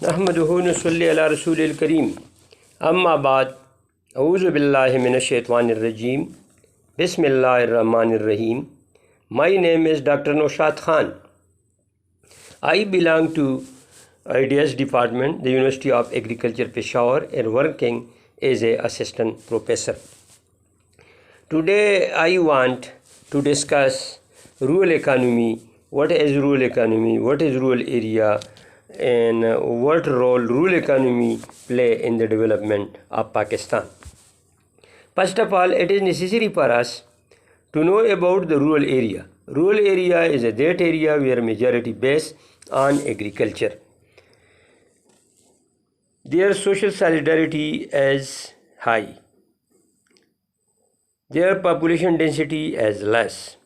नहमदुहु नसल्ली अला रसूलिल करीम अम्मा बाद अऊज़ु बिल्लाहि मिनश शैतानिर रजीम बिस्मिल्लाहिर रहमानिर रहीम. My name is Dr.Naushad Khan. I belong to IDS department, the University of Agriculture Peshawar, and working as a assistant professor. Today I want to discuss rural economy. What is rural economy? What is rural area? And what role rural economy play in the development of Pakistan. First of all, it is necessary for us to know about the rural area. Rural area is that area where majority based on agriculture. Their social solidarity is high. Their population density is less.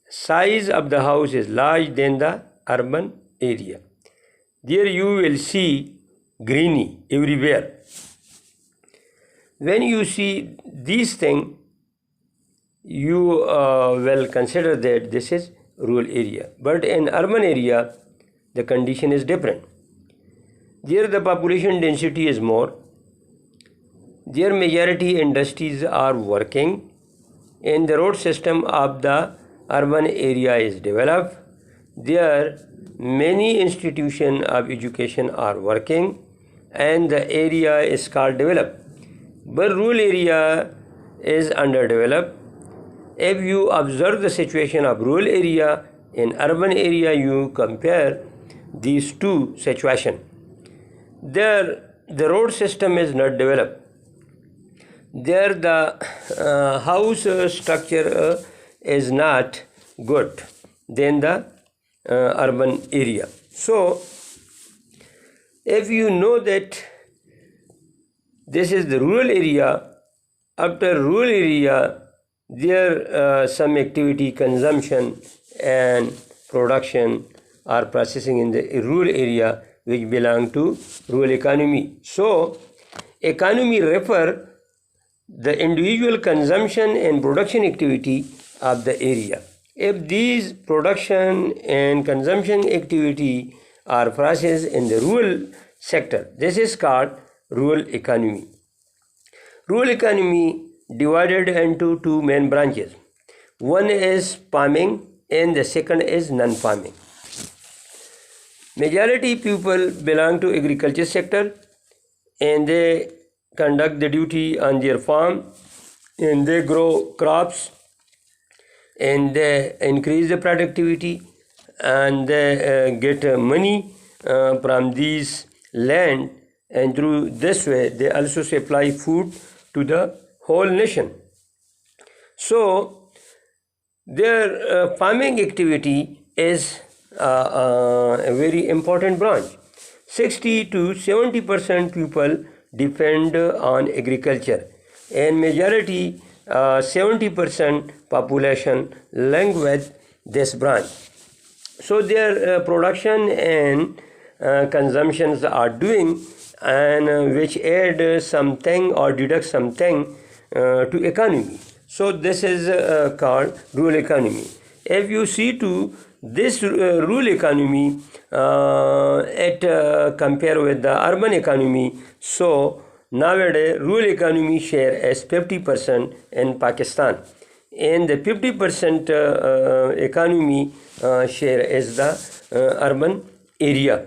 Size of the house is large than the urban area. There you will see greeny everywhere. When you see these things, you will consider that this is rural area. But in urban area, the condition is different. There the population density is more. Their majority industries are working, and the road system of the urban area is developed. There many institutions of education are working, and the area is called developed. But rural area is underdeveloped. If you observe the situation of rural area and urban area, you compare these two situations. There the road system is not developed. There the house structure is not good than the urban area. So if you know that this is the rural area, after rural area there some activity, consumption and production are processing in the rural area which belong to rural economy. So economy refer the individual consumption and production activity of the area. If these production and consumption activity are processed in the rural sector, this is called rural economy. Rural economy divided into two main branches. One is farming and the second is non-farming. Majority people belong to agriculture sector, and they conduct the duty on their farm, and they grow crops, and they increase the productivity, and they get money from these land, and through this way they also supply food to the whole nation. So their farming activity is a very important branch. 60 to 70% people depend on agriculture, and majority 70% population link with this branch. So their production and consumptions are doing, and which add something or deduct something to economy. So this is called rural economy. If you see to this rural economy, it compare with the urban economy. So nowadays rural economy share is 50% in Pakistan, and the 50% economy share is the urban area.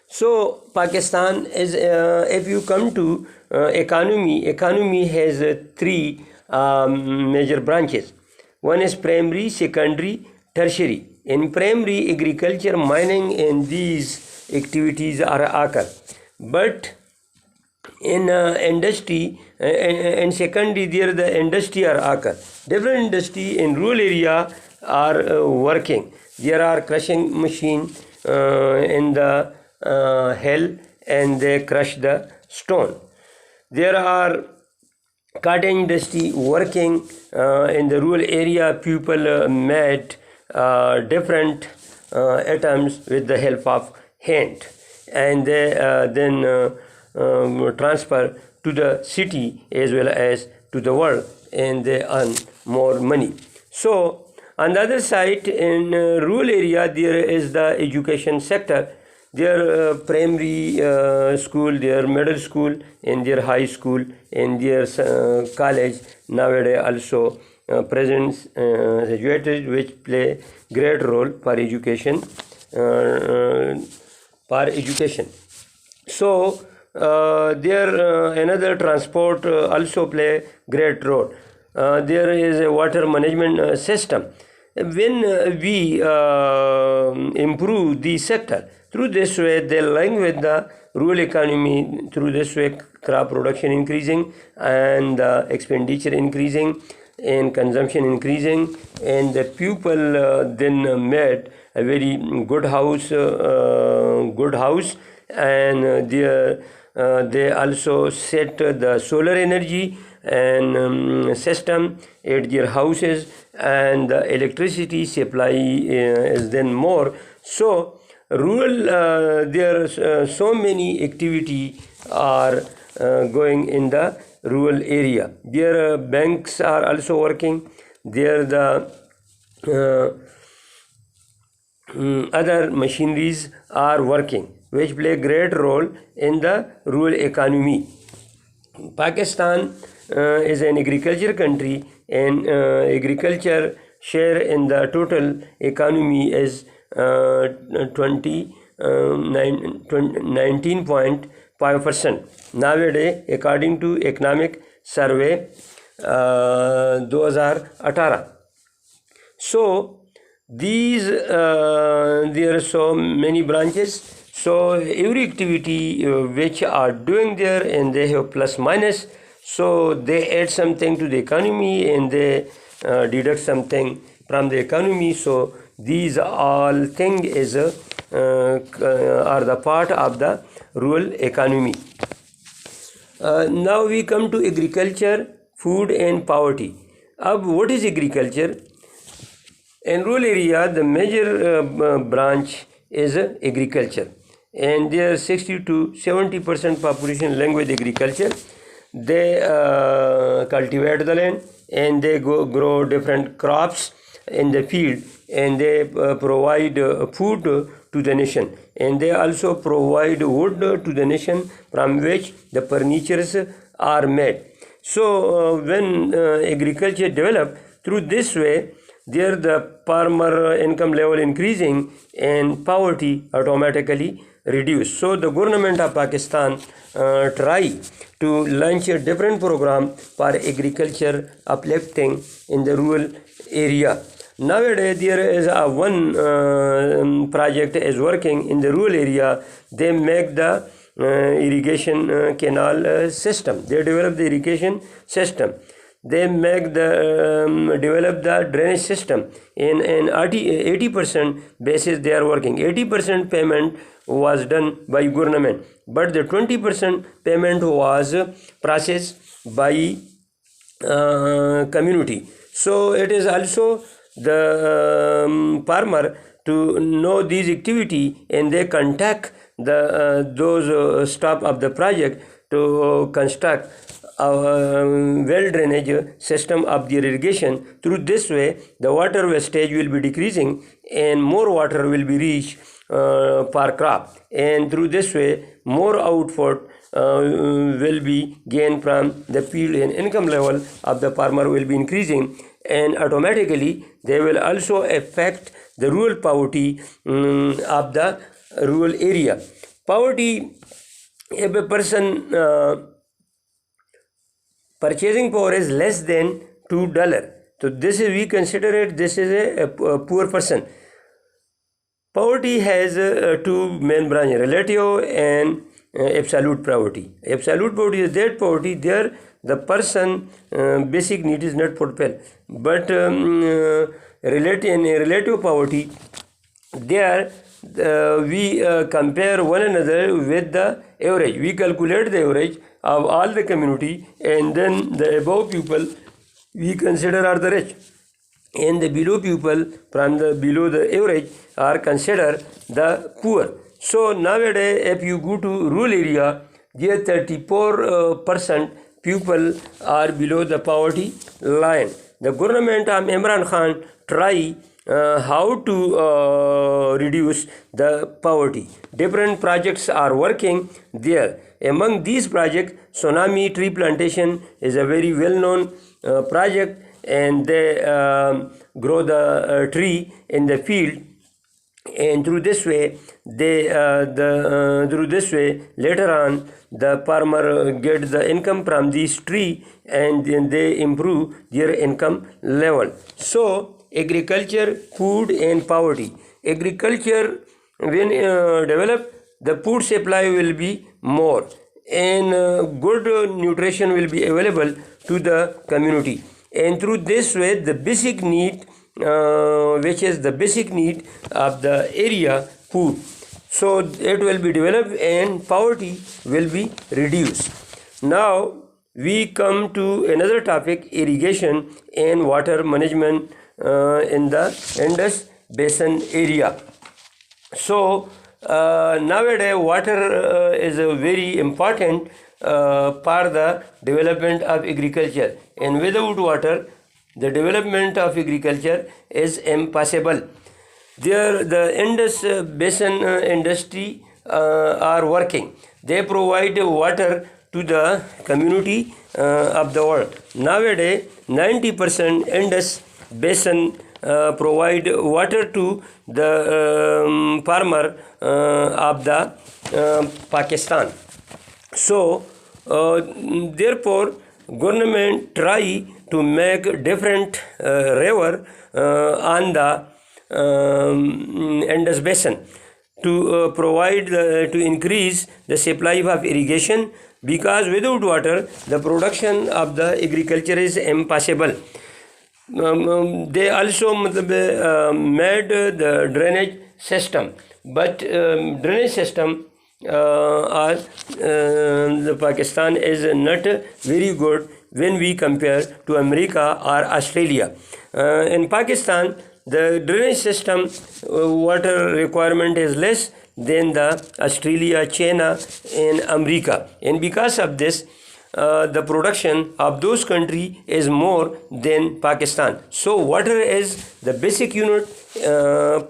So Pakistan is, if you come to economy has three major branches. One is primary, secondary, tertiary. In primary, agriculture, mining, and these activities are occur. But in industry and secondary, there the industry are occur. Different industry in rural area are working. There are crushing machine in the hill, and they crush the stone. There are cotton industry working in the rural area. People made different items with the help of hand, and they then transfer to the city as well as to the world, and they earn more money. So on the other side, in rural area there is the education sector. their primary school, their middle school, and their high school, and their college nowadays also presents situated which play great role for education. So there another transport also play great role. There is a water management system. When we improve the sector, through this way they link with the rural economy, through this way crop production increasing and expenditure increasing and consumption increasing, and the people then made a very good house, and they also set the solar energy and system at their houses, and the electricity supply is then more. So rural, there are so many activity are going in the rural area. Their banks are also working. There the other machineries are working, which play great role in the rural economy. Pakistan is an agriculture country, and agriculture share in the total economy is 19.5% nowadays, according to economic survey 2018. So these there are so many branches. So every activity which are doing there, and they have plus minus, so they add something to the economy and they deduct something from the economy. So these all things is are the part of the rural economy. Now we come to agriculture, food and poverty. What is agriculture? In rural area, the major branch is agriculture, and there 60 to 70% population linked with agriculture. They cultivate the land, and they grow different crops in the field, and they provide food to the nation, and they also provide wood to the nation from which the furnitures are made. So when agriculture develop through this way, there the farmer income level increasing and poverty automatically reduced. So the government of Pakistan try to launch a different program for agriculture uplifting in the rural area. Nowadays there is one project is working in the rural area. They make the irrigation canal system. They develop the irrigation system. They make the develop the drainage system. In 80% basis they are working. 80% payment was done by government, but the 20% payment was processed by community. So it is also the farmer to know these activity, and they contact the those staff of the project to construct a well drainage system of the irrigation. Through this way, the water wastage will be decreasing and more water will be reached per crop, and through this way more output will be gained from the field, and income level of the farmer will be increasing, and automatically they will also affect the rural poverty of the rural area. Poverty, if a person purchasing power is less than $2, so this is, we consider it, this is a poor person. Poverty has two main branches, relative and absolute poverty. Absolute poverty is that poverty there the person basic need is not fulfilled, but relative poverty, there we compare one another with the average. We calculate the average of all the community, and then the above people we consider are the rich, and the below people from the below the average are considered the poor. So nowadays if you go to rural area, there 34% people are below the poverty line. The government of Imran Khan try how to reduce the poverty. Different projects are working there. Among these projects, Tsunami Tree Plantation is a very well-known project, and they grow the tree in the field, and through this way later on the farmer get the income from this tree, and then they improve their income level. So agriculture, food and poverty. Agriculture, when developed, the food supply will be more, and good nutrition will be available to the community, and through this way the basic need, which is the basic need of the area, food, so it will be developed and poverty will be reduced. Now we come to another topic, irrigation and water management in the Indus Basin area. So nowadays water is a very important for the development of agriculture, and without water the development of agriculture is impossible. There the Indus Basin industry are working. They provide water to the community of the world. Nowadays 90% Indus Basin provide water to the farmer of the Pakistan. So therefore government try to make different river on the Indus Basin to provide to increase the supply of irrigation, because without water the production of the agriculture is impossible. They also made the drainage system, but drainage system the Pakistan is not very good when we compare to America or Australia. In Pakistan the drainage system water requirement is less than the Australia, China and America, and because of this the production of those countries is more than Pakistan. So water is the basic unit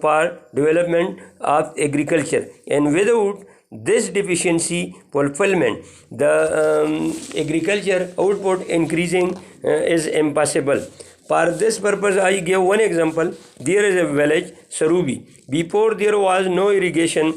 for development of agriculture, and without this deficiency fulfillment the agriculture output increasing is impossible. For this purpose I give one example. There is a village Sarubi. Before there was no irrigation